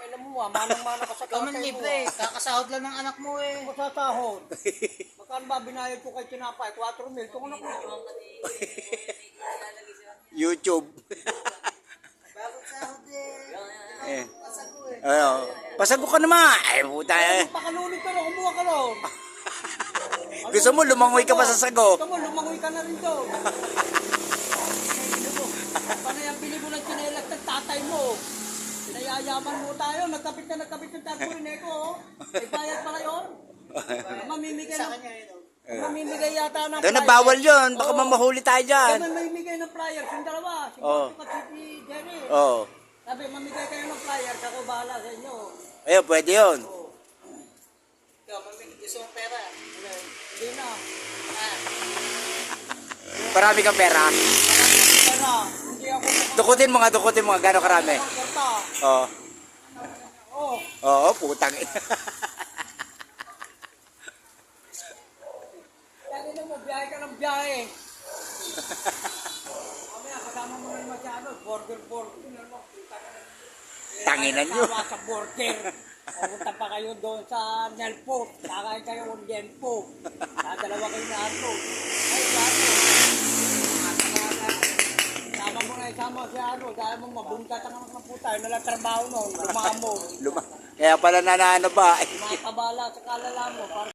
ina mo, manang-mana ka sa Kaman tatay mo. libre, kakasahod lang ng anak mo eh. Ako sa sahod. Magkano ba binayad ko kay Tinapay? 4,000. Ito ko na po. YouTube. Bagong sahod eh. Eh. Pasago ka naman. Ay, puta eh. Pakalunod ka na, kumuha ka ron. Gusto mo, lumangoy ka pa sa sago. Gusto mo, lumangoy ka na rin doon. Panay ang bili mo ng chinelas ng tatay mo. Pinayayaman mo tayo, nagkapit ng tatay ko rin eko. May bayad pala yun. Mamimigay Sa ng... kanya yun. Mamimigay yata ng Doon na bawal yun. Baka mamahuli tayo dyan. Kami mamimigay ng flyers, yung dalawa. Si Oo. Boto at si Jerry. Oo. Sabi, mamigay kayo ng flyers, ako bahala sa inyo. Ayun, pwede yun. Ikaw, gusto mong pera. Hindi na. Marami kang pera. Sana, hindi ako... Dukutin mo nga. Gano'ng karami? Magkanta. Oo. Oo. Oo, putang. Lagi na mo, biyahe ka ng biyahe. Mamaya, kasama mo na naman si ano, burger. Tanginan nyo. Tawa sa burger. Pumunta pa kayo doon sa Nelpo. Kakain kayo ng Nelpo. Dalawa kayo na ato. Ay, ato. Sama mo na, isama si ano. Dahil mo mabungkat ang anak ng puta. Yun nalang trabaho nun. Lumamo. Kaya pala nanano ba? Mga kabala sa kalala mo.